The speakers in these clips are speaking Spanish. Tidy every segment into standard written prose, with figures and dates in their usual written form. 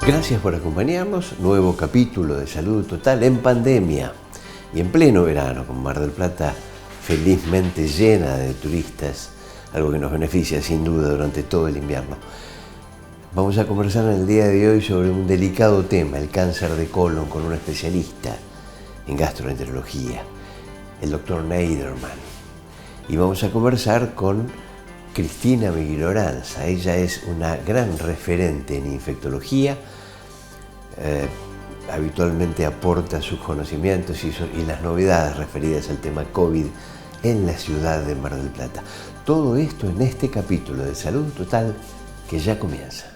Gracias por acompañarnos. Nuevo capítulo de Salud Total en pandemia y en pleno verano, con Mar del Plata felizmente llena de turistas, algo que nos beneficia sin duda durante todo el invierno. Vamos a conversar en el día de hoy sobre un delicado tema, el cáncer de colon, con un especialista en gastroenterología, el doctor Neiderman. Y vamos a conversar con Cristina Miglioranza. Ella es una gran referente en infectología, habitualmente aporta sus conocimientos y las novedades referidas al tema COVID en la ciudad de Mar del Plata. Todo esto en este capítulo de Salud Total que ya comienza.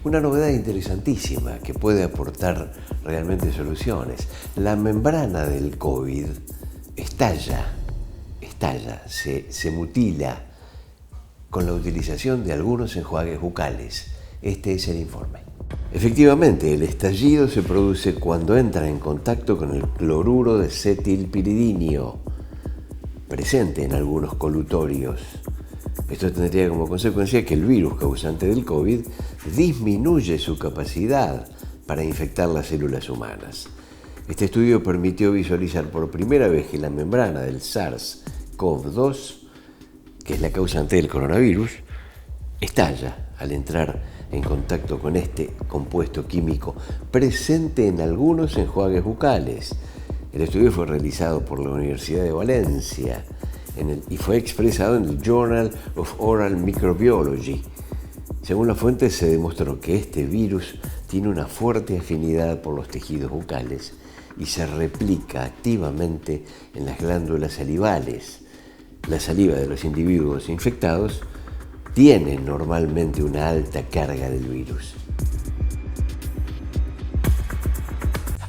Una novedad interesantísima que puede aportar realmente soluciones. La membrana del COVID estalla, se mutila con la utilización de algunos enjuagues bucales. Este es el informe. Efectivamente, el estallido se produce cuando entra en contacto con el cloruro de cetilpiridinio, presente en algunos colutorios. Esto tendría como consecuencia que el virus causante del COVID disminuye su capacidad para infectar las células humanas. Este estudio permitió visualizar por primera vez que la membrana del SARS-CoV-2, que es la causante del coronavirus, estalla al entrar en contacto con este compuesto químico presente en algunos enjuagues bucales. El estudio fue realizado por la Universidad de Valencia y fue expresado en el Journal of Oral Microbiology. Según la fuente, se demostró que este virus tiene una fuerte afinidad por los tejidos bucales y se replica activamente en las glándulas salivales. La saliva de los individuos infectados tiene normalmente una alta carga del virus.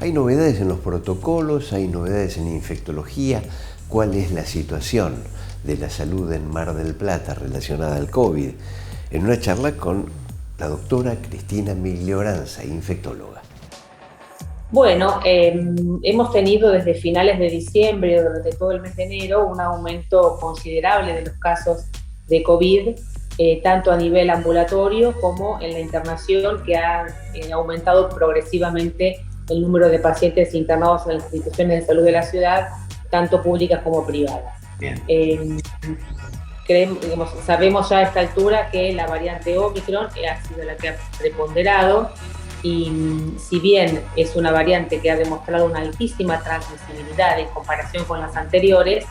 Hay novedades en los protocolos, hay novedades en infectología. ¿Cuál es la situación de la salud en Mar del Plata relacionada al COVID? En una charla con la doctora Cristina Miglioranza, infectóloga. Bueno, hemos tenido desde finales de diciembre, durante todo el mes de enero, un aumento considerable de los casos de COVID, tanto a nivel ambulatorio como en la internación, que ha aumentado progresivamente el número de pacientes internados en las instituciones de salud de la ciudad, tanto públicas como privadas. Sabemos ya a esta altura que la variante Omicron ha sido la que ha preponderado, y si bien es una variante que ha demostrado una altísima transmisibilidad en comparación con las anteriores,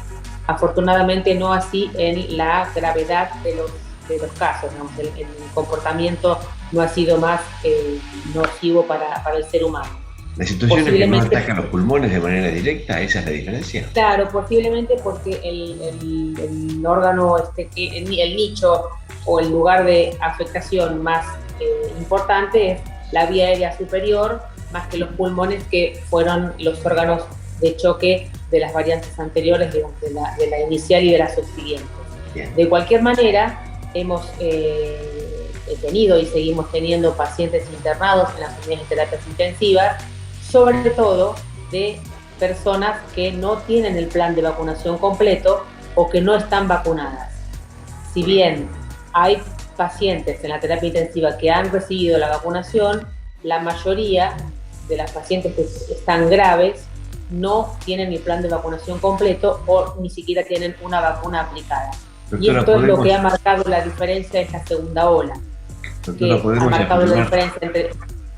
afortunadamente no así en la gravedad de los casos. El comportamiento no ha sido más nocivo para el ser humano. ¿La situación es que no atacan los pulmones de manera directa? ¿Esa es la diferencia? Claro, posiblemente porque el órgano, el nicho o el lugar de afectación más importante es la vía aérea superior, más que los pulmones, que fueron los órganos de choque de las variantes anteriores, de la inicial y de las subsiguientes. Bien. De cualquier manera, hemos tenido y seguimos teniendo pacientes internados en las unidades de terapias intensivas, sobre todo de personas que no tienen el plan de vacunación completo o que no están vacunadas. Si bien hay pacientes en la terapia intensiva que han recibido la vacunación, la mayoría de las pacientes que están graves no tienen el plan de vacunación completo o ni siquiera tienen una vacuna aplicada. Doctora, y esto es lo que ha marcado la diferencia de esta segunda ola, doctora, que ha marcado la diferencia entre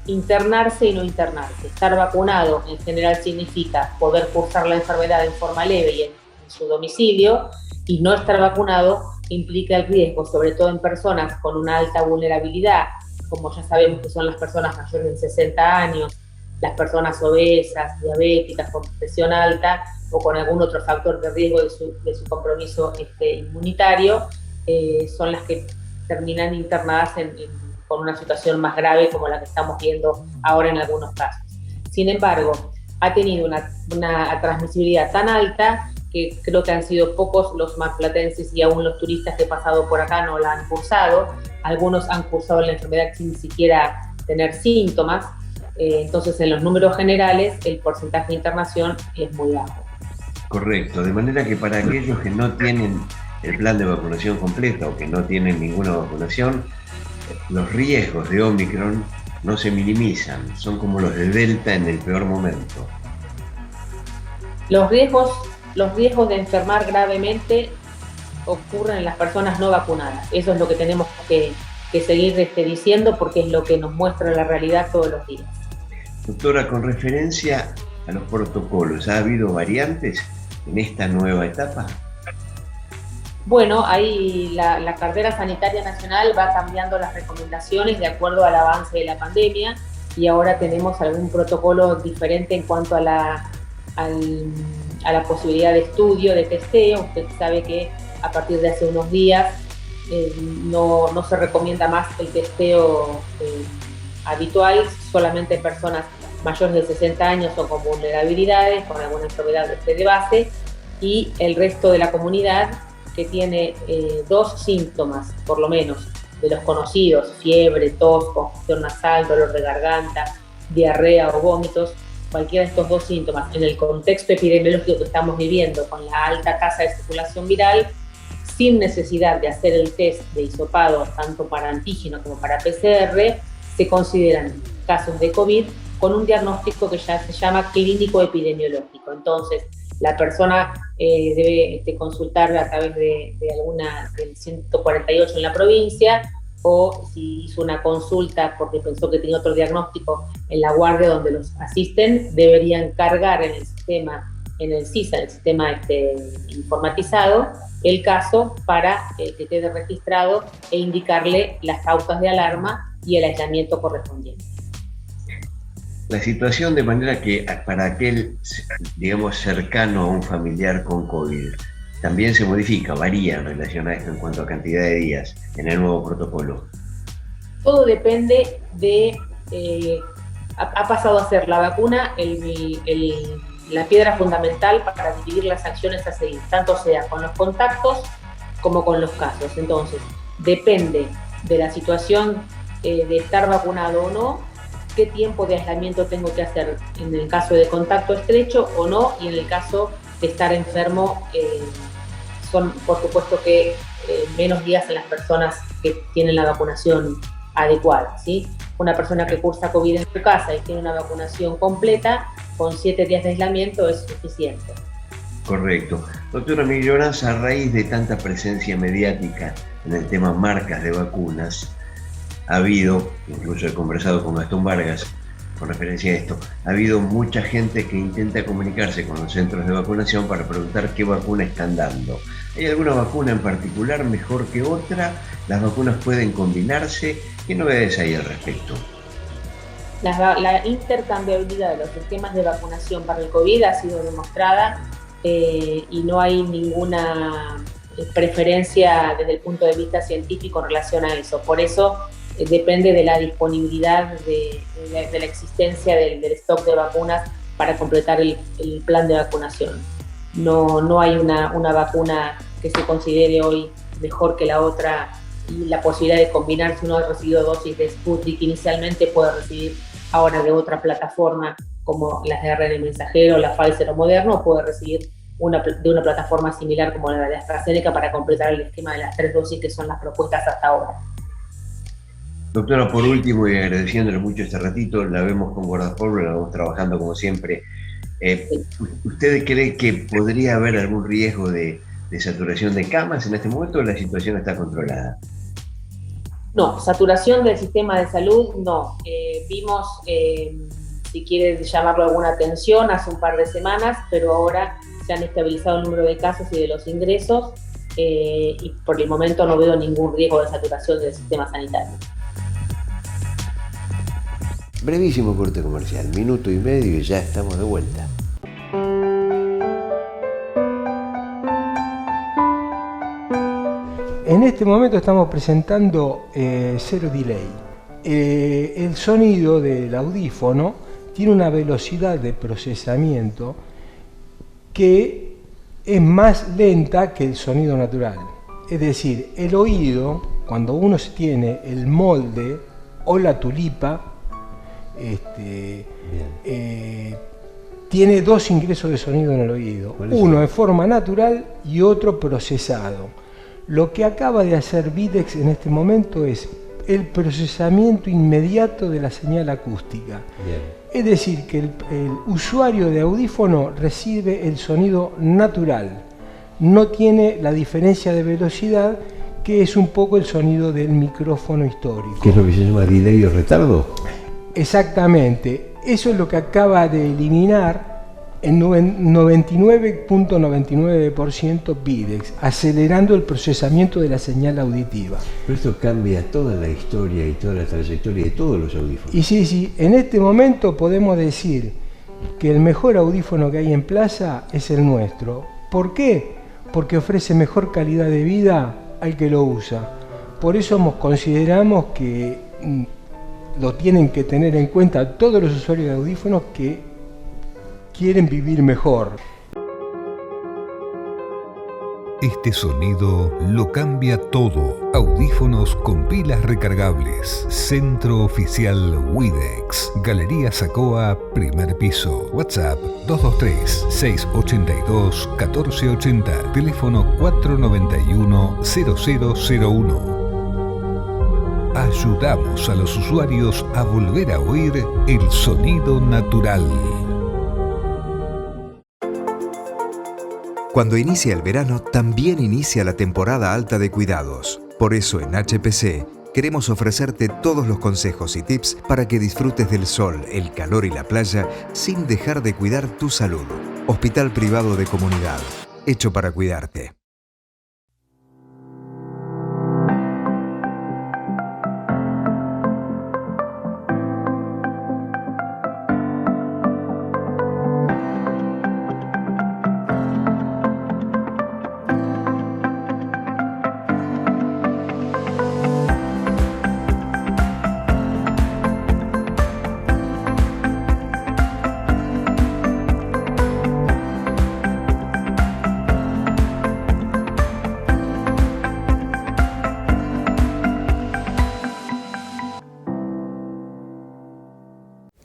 internarse y no internarse. Estar vacunado en general significa poder cursar la enfermedad en forma leve y en su domicilio, y no estar vacunado implica el riesgo, sobre todo en personas con una alta vulnerabilidad, como ya sabemos que son las personas mayores de 60 años, las personas obesas, diabéticas, con presión alta o con algún otro factor de riesgo de su compromiso inmunitario, son las que terminan internadas con una situación más grave como la que estamos viendo ahora en algunos casos. Sin embargo, ha tenido una transmisibilidad tan alta que creo que han sido pocos los marplatenses y aún los turistas que han pasado por acá no la han cursado. Algunos han cursado la enfermedad sin siquiera tener síntomas. Entonces, en los números generales, el porcentaje de internación es muy bajo. Correcto, de manera que para aquellos que no tienen el plan de vacunación completo o que no tienen ninguna vacunación, los riesgos de Omicron no se minimizan, son como los de Delta en el peor momento. Los riesgos de enfermar gravemente ocurren en las personas no vacunadas. Eso es lo que tenemos que seguir diciendo, porque es lo que nos muestra la realidad todos los días. Doctora, con referencia a los protocolos, ¿ha habido variantes en esta nueva etapa? Bueno, ahí la cartera sanitaria nacional va cambiando las recomendaciones de acuerdo al avance de la pandemia, y ahora tenemos algún protocolo diferente en cuanto a la posibilidad de estudio, de testeo. Usted sabe que a partir de hace unos días no se recomienda más el testeo habitual, solamente personas mayores de 60 años o con vulnerabilidades, con alguna enfermedad de base, y el resto de la comunidad que tiene 2 síntomas, por lo menos, de los conocidos: fiebre, tos, congestión nasal, dolor de garganta, diarrea o vómitos. Cualquiera de estos 2 síntomas, en el contexto epidemiológico que estamos viviendo, con la alta tasa de circulación viral, sin necesidad de hacer el test de hisopado, tanto para antígeno como para PCR, se consideran casos de COVID con un diagnóstico que ya se llama clínico epidemiológico. Entonces, la persona debe consultar a través del 148 en la provincia, o si hizo una consulta porque pensó que tenía otro diagnóstico, en la guardia donde los asisten, deberían cargar en el sistema, en el SISA, en el sistema informatizado, el caso para que quede registrado e indicarle las causas de alarma y el aislamiento correspondiente. La situación, de manera que para aquel, digamos, cercano a un familiar con COVID, también se modifica, varía en relación a esto en cuanto a cantidad de días en el nuevo protocolo. Todo depende de, ha pasado a ser la vacuna la piedra fundamental para dividir las acciones a seguir, tanto sea con los contactos como con los casos. Entonces, depende de la situación de estar vacunado o no, qué tiempo de aislamiento tengo que hacer en el caso de contacto estrecho o no, y en el caso de estar enfermo, son por supuesto que menos días en las personas que tienen la vacunación adecuada, ¿sí? Una persona que cursa COVID en su casa y tiene una vacunación completa, con 7 días de aislamiento es suficiente. Correcto. Doctora Miguel Lloranza, a raíz de tanta presencia mediática en el tema marcas de vacunas, ha habido, incluso he conversado con Gastón Vargas con referencia a esto, ha habido mucha gente que intenta comunicarse con los centros de vacunación para preguntar qué vacuna están dando. ¿Hay alguna vacuna en particular mejor que otra? ¿Las vacunas pueden combinarse? ¿Qué novedades hay al respecto? La intercambiabilidad de los sistemas de vacunación para el COVID ha sido demostrada y no hay ninguna preferencia desde el punto de vista científico en relación a eso. Por eso depende de la disponibilidad de la existencia del stock de vacunas para completar el plan de vacunación. No hay una vacuna que se considere hoy mejor que la otra, y la posibilidad de combinar, si uno ha recibido dosis de Sputnik inicialmente, puede recibir ahora de otra plataforma como las de ARN mensajero, la Pfizer o Moderna, o puede recibir de una plataforma similar como la de AstraZeneca para completar el esquema de las 3 dosis que son las propuestas hasta ahora. Doctora, por último, y agradeciéndole mucho este ratito, la vemos con guardapolvo, la vamos trabajando como siempre. ¿Usted cree que podría haber algún riesgo de saturación de camas en este momento, o la situación está controlada? No, saturación del sistema de salud no. Vimos, si quiere llamarlo alguna tensión, hace un par de semanas, pero ahora se han estabilizado el número de casos y de los ingresos, y por el momento no veo ningún riesgo de saturación del sistema sanitario. Brevísimo corte comercial, 1 minuto y medio y ya estamos de vuelta. En este momento estamos presentando Zero Delay. El sonido del audífono tiene una velocidad de procesamiento que es más lenta que el sonido natural. Es decir, el oído, cuando uno tiene el molde o la tulipa, tiene dos ingresos de sonido en el oído. Uno en forma natural y otro procesado. Lo que acaba de hacer Videx en este momento es el procesamiento inmediato de la señal acústica. Bien. Es decir, que el usuario de audífono recibe el sonido natural, no tiene la diferencia de velocidad, que es un poco el sonido del micrófono histórico. ¿Qué es lo que se llama delay o retardo? Exactamente, eso es lo que acaba de eliminar en 99.99% Videx, acelerando el procesamiento de la señal auditiva. Pero esto cambia toda la historia y toda la trayectoria de todos los audífonos. Y sí, en este momento podemos decir que el mejor audífono que hay en plaza es el nuestro. ¿Por qué? Porque ofrece mejor calidad de vida al que lo usa. Por eso consideramos que lo tienen que tener en cuenta todos los usuarios de audífonos que quieren vivir mejor. Este sonido lo cambia todo. Audífonos con pilas recargables. Centro Oficial Widex. Galería Sacoa, primer piso. WhatsApp 223-682-1480. Teléfono 491-0001. Ayudamos a los usuarios a volver a oír el sonido natural. Cuando inicia el verano, también inicia la temporada alta de cuidados. Por eso en HPC queremos ofrecerte todos los consejos y tips para que disfrutes del sol, el calor y la playa sin dejar de cuidar tu salud. Hospital Privado de Comunidad, hecho para cuidarte.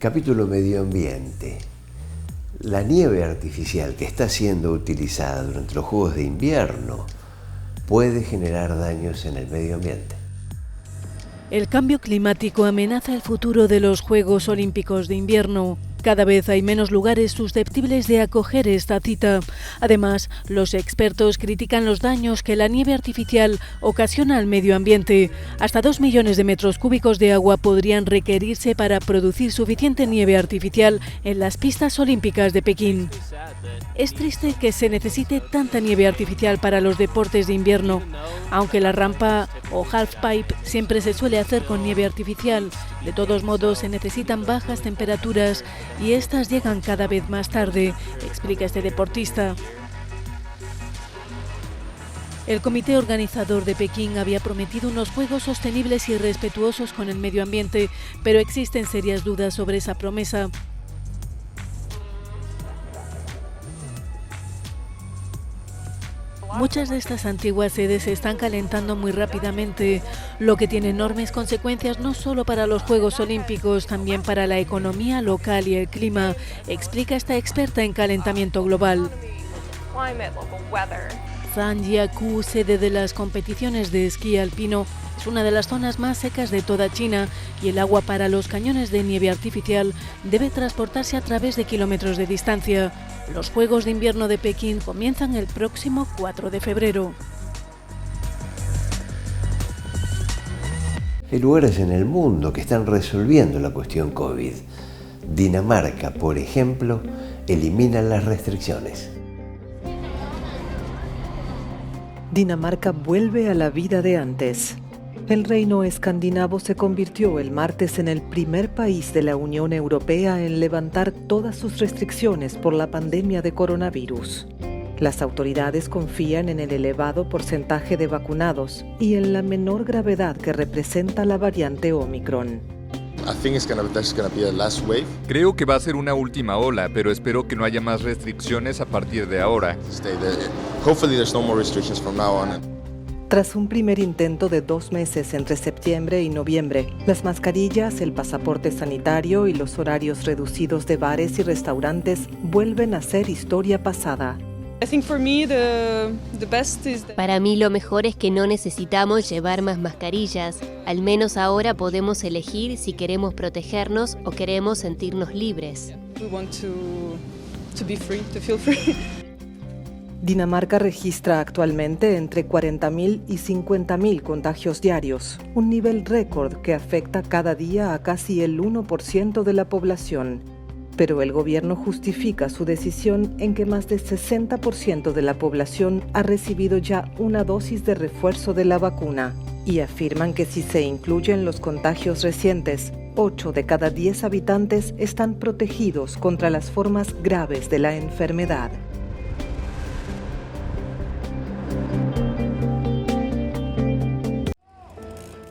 Capítulo Medio Ambiente. La nieve artificial que está siendo utilizada durante los Juegos de Invierno puede generar daños en el medio ambiente. El cambio climático amenaza el futuro de los Juegos Olímpicos de Invierno. Cada vez hay menos lugares susceptibles de acoger esta cita. Además, los expertos critican los daños que la nieve artificial ocasiona al medio ambiente. Hasta 2 millones de metros cúbicos de agua podrían requerirse para producir suficiente nieve artificial en las pistas olímpicas de Pekín. Es triste que se necesite tanta nieve artificial para los deportes de invierno, aunque la rampa o halfpipe siempre se suele hacer con nieve artificial. De todos modos, se necesitan bajas temperaturas y estas llegan cada vez más tarde, explica este deportista. El comité organizador de Pekín había prometido unos juegos sostenibles y respetuosos con el medio ambiente, pero existen serias dudas sobre esa promesa. Muchas de estas antiguas sedes se están calentando muy rápidamente, lo que tiene enormes consecuencias no solo para los Juegos Olímpicos, también para la economía local y el clima, explica esta experta en calentamiento global. Zhangjiakou, sede de las competiciones de esquí alpino, es una de las zonas más secas de toda China y el agua para los cañones de nieve artificial debe transportarse a través de kilómetros de distancia. Los Juegos de Invierno de Pekín comienzan el próximo 4 de febrero. Hay lugares en el mundo que están resolviendo la cuestión COVID. Dinamarca, por ejemplo, elimina las restricciones. Dinamarca vuelve a la vida de antes. El reino escandinavo se convirtió el martes en el primer país de la Unión Europea en levantar todas sus restricciones por la pandemia de coronavirus. Las autoridades confían en el elevado porcentaje de vacunados y en la menor gravedad que representa la variante Omicron. Creo que va a ser una última ola, pero espero que no haya más restricciones a partir de ahora. Tras un primer intento de 2 meses entre septiembre y noviembre, las mascarillas, el pasaporte sanitario y los horarios reducidos de bares y restaurantes vuelven a ser historia pasada. Para mí lo mejor es que no necesitamos llevar más mascarillas. Al menos ahora podemos elegir si queremos protegernos o queremos sentirnos libres. Dinamarca registra actualmente entre 40.000 y 50.000 contagios diarios, un nivel récord que afecta cada día a casi el 1% de la población. Pero el gobierno justifica su decisión en que más del 60% de la población ha recibido ya una dosis de refuerzo de la vacuna y afirman que si se incluyen los contagios recientes, 8 de cada 10 habitantes están protegidos contra las formas graves de la enfermedad.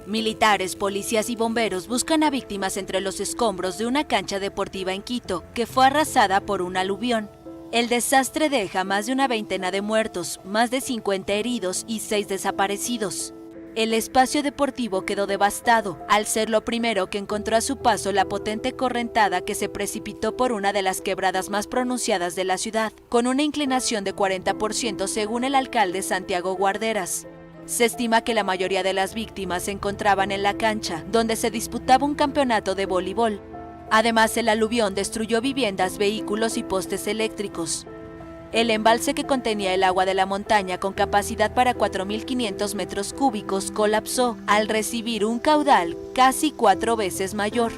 Militares, policías y bomberos buscan a víctimas entre los escombros de una cancha deportiva en Quito, que fue arrasada por un aluvión. El desastre deja más de una veintena de muertos, más de 50 heridos y 6 desaparecidos. El espacio deportivo quedó devastado, al ser lo primero que encontró a su paso la potente correntada que se precipitó por una de las quebradas más pronunciadas de la ciudad, con una inclinación de 40% según el alcalde Santiago Guarderas. Se estima que la mayoría de las víctimas se encontraban en la cancha, donde se disputaba un campeonato de voleibol. Además, el aluvión destruyó viviendas, vehículos y postes eléctricos. El embalse que contenía el agua de la montaña con capacidad para 4.500 metros cúbicos colapsó al recibir un caudal casi 4 veces mayor.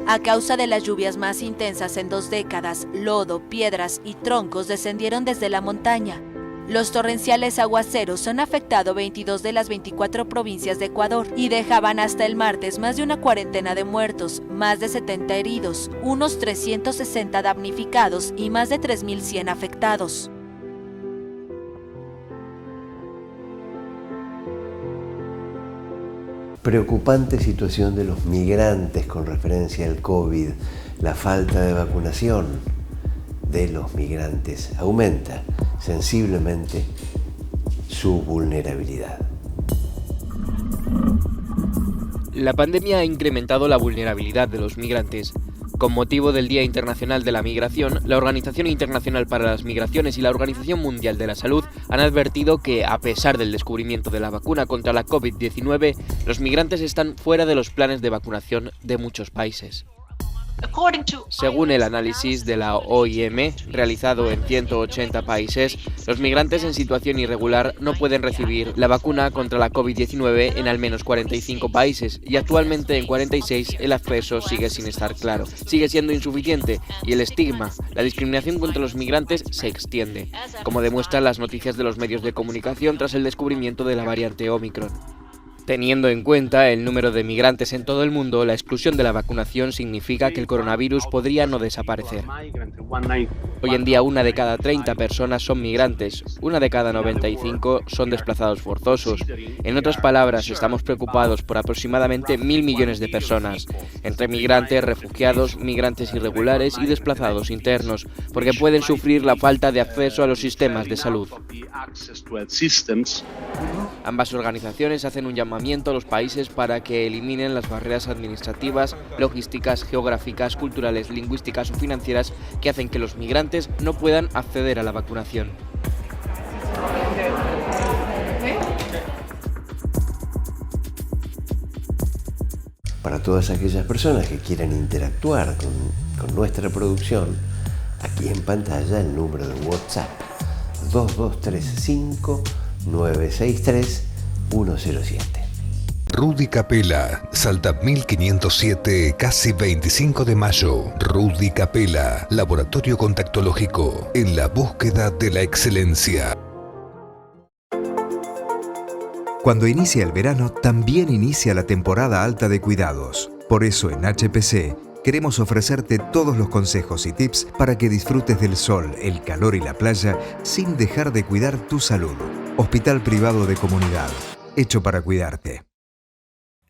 A causa de las lluvias más intensas en 2 décadas, lodo, piedras y troncos descendieron desde la montaña. Los torrenciales aguaceros han afectado 22 de las 24 provincias de Ecuador y dejaban hasta el martes más de una cuarentena de muertos, más de 70 heridos, unos 360 damnificados y más de 3.100 afectados. Preocupante situación de los migrantes con referencia al COVID. La falta de vacunación de los migrantes aumenta sensiblemente su vulnerabilidad. La pandemia ha incrementado la vulnerabilidad de los migrantes. Con motivo del Día Internacional de la Migración, la Organización Internacional para las Migraciones y la Organización Mundial de la Salud han advertido que, a pesar del descubrimiento de la vacuna contra la COVID-19, los migrantes están fuera de los planes de vacunación de muchos países. Según el análisis de la OIM, realizado en 180 países, los migrantes en situación irregular no pueden recibir la vacuna contra la COVID-19 en al menos 45 países y actualmente en 46 el acceso sigue sin estar claro, sigue siendo insuficiente y el estigma, la discriminación contra los migrantes se extiende, como demuestran las noticias de los medios de comunicación tras el descubrimiento de la variante Omicron. Teniendo en cuenta el número de migrantes en todo el mundo, la exclusión de la vacunación significa que el coronavirus podría no desaparecer. Hoy en día 1 de cada 30 personas son migrantes, 1 de cada 95 son desplazados forzosos. En otras palabras, estamos preocupados por aproximadamente 1.000 millones de personas, entre migrantes, refugiados, migrantes irregulares y desplazados internos, porque pueden sufrir la falta de acceso a los sistemas de salud. Ambas organizaciones hacen un llamamiento a los países para que eliminen las barreras administrativas, logísticas, geográficas, culturales, lingüísticas o financieras que hacen que los migrantes no puedan acceder a la vacunación. Para todas aquellas personas que quieran interactuar con nuestra producción, aquí en pantalla el número de WhatsApp 2235 963 107. Rudy Capella, Salta 1507, casi 25 de mayo. Rudy Capella, laboratorio contactológico, en la búsqueda de la excelencia. Cuando inicia el verano, también inicia la temporada alta de cuidados. Por eso en HPC queremos ofrecerte todos los consejos y tips para que disfrutes del sol, el calor y la playa sin dejar de cuidar tu salud. Hospital Privado de Comunidad, hecho para cuidarte.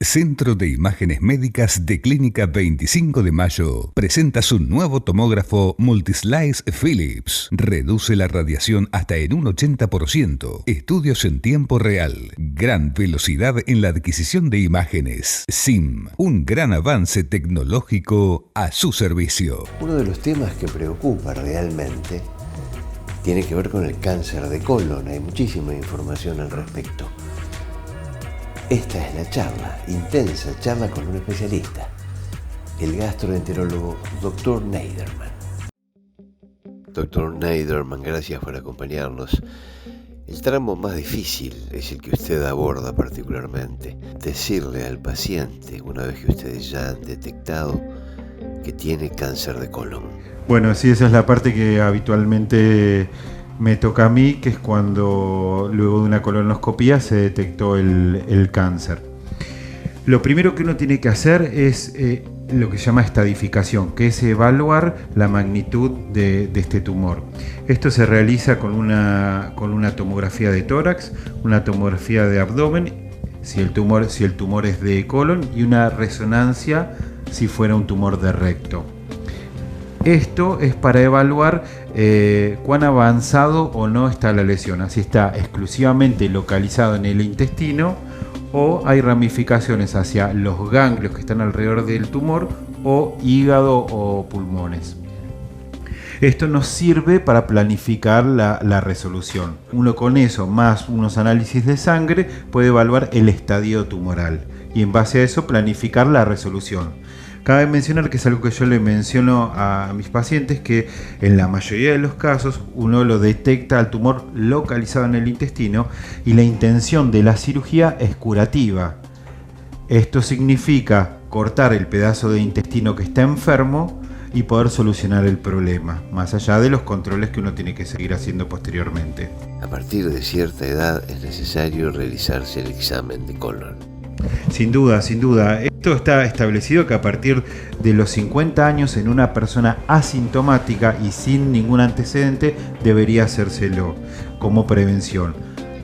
Centro de Imágenes Médicas de Clínica 25 de Mayo presenta su nuevo tomógrafo Multislice Philips. Reduce la radiación hasta en un 80%. Estudios en tiempo real. Gran velocidad en la adquisición de imágenes. SIM, un gran avance tecnológico a su servicio. Uno de los temas que preocupa realmente tiene que ver con el cáncer de colon. Hay muchísima información al respecto. Esta es la charla, intensa charla con un especialista, el gastroenterólogo Dr. Neiderman. Dr. Neiderman, gracias por acompañarnos. El tramo más difícil es el que usted aborda particularmente. Decirle al paciente, una vez que ustedes ya han detectado que tiene cáncer de colon. Bueno, sí, esa es la parte que habitualmente me toca a mí, que es cuando luego de una colonoscopía se detectó el cáncer. Lo primero que uno tiene que hacer es lo que se llama estadificación, que es evaluar la magnitud de este tumor. Esto se realiza con una tomografía de tórax, una tomografía de abdomen, si el tumor es de colon, y una resonancia si fuera un tumor de recto. Esto es para evaluar cuán avanzado o no está la lesión, así está exclusivamente localizado en el intestino o hay ramificaciones hacia los ganglios que están alrededor del tumor o hígado o pulmones. Esto nos sirve para planificar la resolución. Uno con eso, más unos análisis de sangre, puede evaluar el estadio tumoral y en base a eso planificar la resolución. Cabe mencionar que es algo que yo le menciono a mis pacientes, que en la mayoría de los casos uno lo detecta al tumor localizado en el intestino y la intención de la cirugía es curativa. Esto significa cortar el pedazo de intestino que está enfermo y poder solucionar el problema, más allá de los controles que uno tiene que seguir haciendo posteriormente. A partir de cierta edad es necesario realizarse el examen de colon. Sin duda, sin duda. Esto está establecido que a partir de los 50 años en una persona asintomática y sin ningún antecedente debería hacérselo como prevención.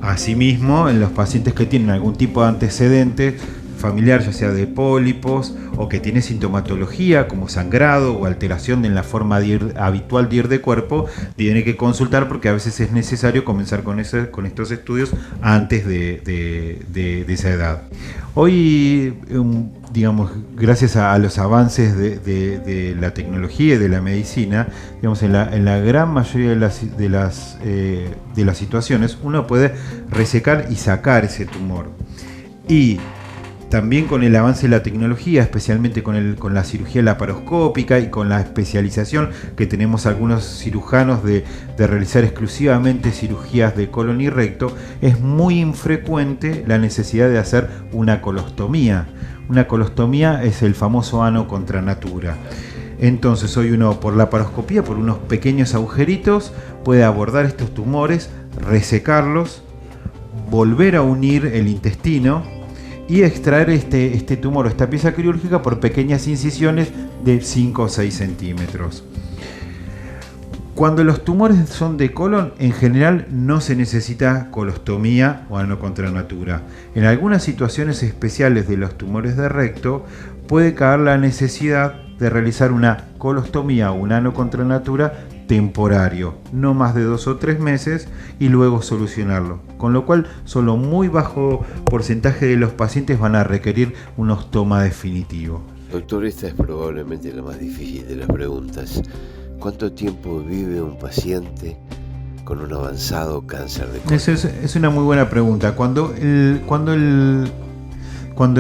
Asimismo, en los pacientes que tienen algún tipo de antecedente familiar, ya sea de pólipos o que tiene sintomatología como sangrado o alteración en la forma habitual de ir de cuerpo, tiene que consultar porque a veces es necesario comenzar con estos estudios antes de esa edad. Hoy, digamos, gracias a los avances de la tecnología y de la medicina, digamos, en la gran mayoría de las situaciones uno puede resecar y sacar ese tumor. Y también con el avance de la tecnología, especialmente con la cirugía laparoscópica y con la especialización que tenemos algunos cirujanos de realizar exclusivamente cirugías de colon y recto, es muy infrecuente la necesidad de hacer una colostomía. Una colostomía es el famoso ano contra natura. Entonces hoy uno por laparoscopía, por unos pequeños agujeritos, puede abordar estos tumores, resecarlos, volver a unir el intestino y extraer este tumor o esta pieza quirúrgica por pequeñas incisiones de 5 o 6 centímetros. Cuando los tumores son de colon, en general no se necesita colostomía o ano contra natura. En algunas situaciones especiales de los tumores de recto puede caer la necesidad de realizar una colostomía o un ano contra natura temporario, no más de 2 o 3 meses, y luego solucionarlo. Con lo cual, solo muy bajo porcentaje de los pacientes van a requerir un ostoma definitivo. Doctor, esta es probablemente la más difícil de las preguntas. ¿Cuánto tiempo vive un paciente con un avanzado cáncer de colon? Eso es una muy buena pregunta. Cuando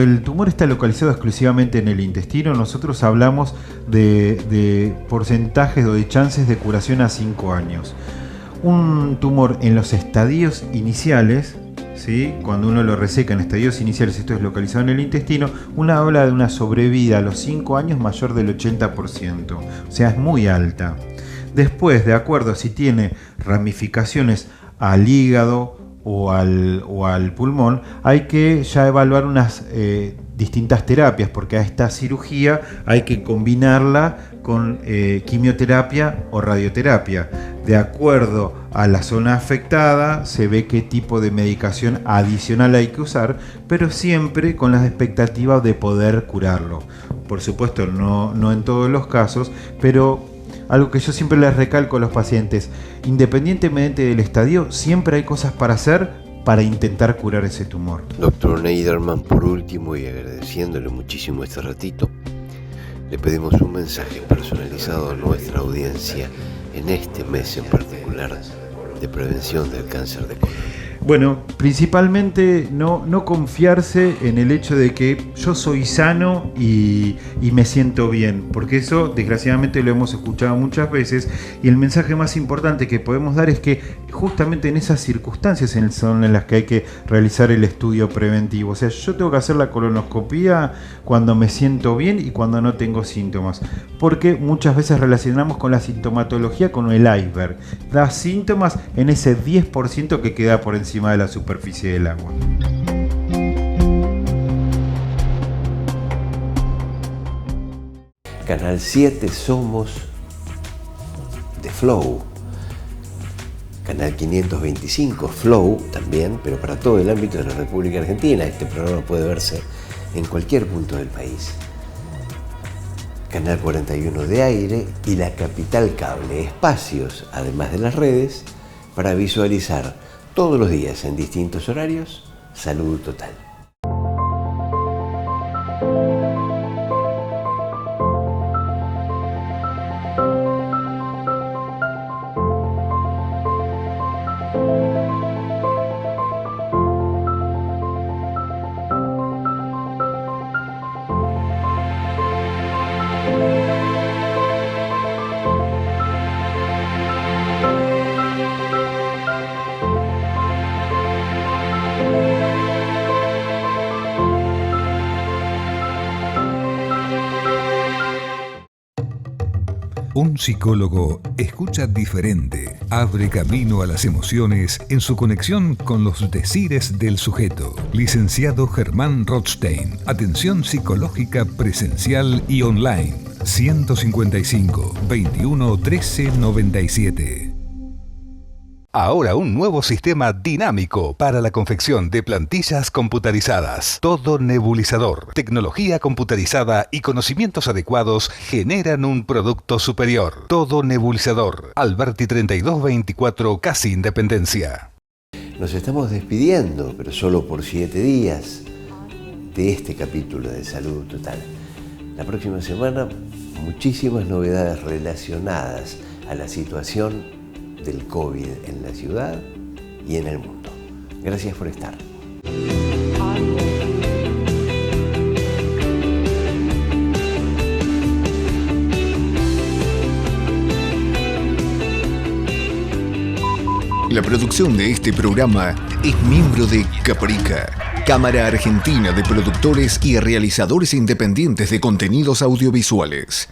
el tumor está localizado exclusivamente en el intestino, nosotros hablamos de porcentajes o de chances de curación a 5 años. Un tumor en los estadios iniciales, ¿sí? Cuando uno lo reseca en estadios iniciales, esto es localizado en el intestino, uno habla de una sobrevida a los 5 años mayor del 80%, o sea, es muy alta. Después, de acuerdo si tiene ramificaciones al hígado o al pulmón, hay que ya evaluar unas distintas terapias, porque a esta cirugía hay que combinarla con quimioterapia o radioterapia. de acuerdo a la zona afectada, se ve qué tipo de medicación adicional hay que usar, pero siempre con la expectativa de poder curarlo. Por supuesto, no en todos los casos, pero algo que yo siempre les recalco a los pacientes, independientemente del estadio, siempre hay cosas para hacer para intentar curar ese tumor. Doctor Neiderman, por último, y agradeciéndole muchísimo este ratito, le pedimos un mensaje personalizado a nuestra audiencia en este mes en particular de prevención del cáncer de colon. Bueno, principalmente no confiarse en el hecho de que yo soy sano y me siento bien, porque eso desgraciadamente lo hemos escuchado muchas veces, y el mensaje más importante que podemos dar es que justamente en esas circunstancias son en las que hay que realizar el estudio preventivo. O sea, yo tengo que hacer la colonoscopía cuando me siento bien y cuando no tengo síntomas, porque muchas veces relacionamos con la sintomatología con el iceberg, da síntomas en ese 10% que queda por encima de la superficie del agua. Canal 7 somos de Flow. Canal 525 Flow también, pero para todo el ámbito de la República Argentina. Este programa puede verse en cualquier punto del país. Canal 41 de aire y la Capital Cable. Espacios, además de las redes, para visualizar todos los días en distintos horarios, Salud Total. Un psicólogo escucha diferente, abre camino a las emociones en su conexión con los decires del sujeto. Licenciado Germán Rothstein, atención psicológica presencial y online. 155 21 13 97. Ahora un nuevo sistema dinámico para la confección de plantillas computarizadas. Todo Nebulizador. Tecnología computarizada y conocimientos adecuados generan un producto superior. Todo Nebulizador. Alberti 3224, casi Independencia. Nos estamos despidiendo, pero solo por 7 días, de este capítulo de Salud Total. La próxima semana, muchísimas novedades relacionadas a la situación del COVID en la ciudad y en el mundo. Gracias por estar. La producción de este programa es miembro de Caprica, Cámara Argentina de Productores y Realizadores Independientes de Contenidos Audiovisuales.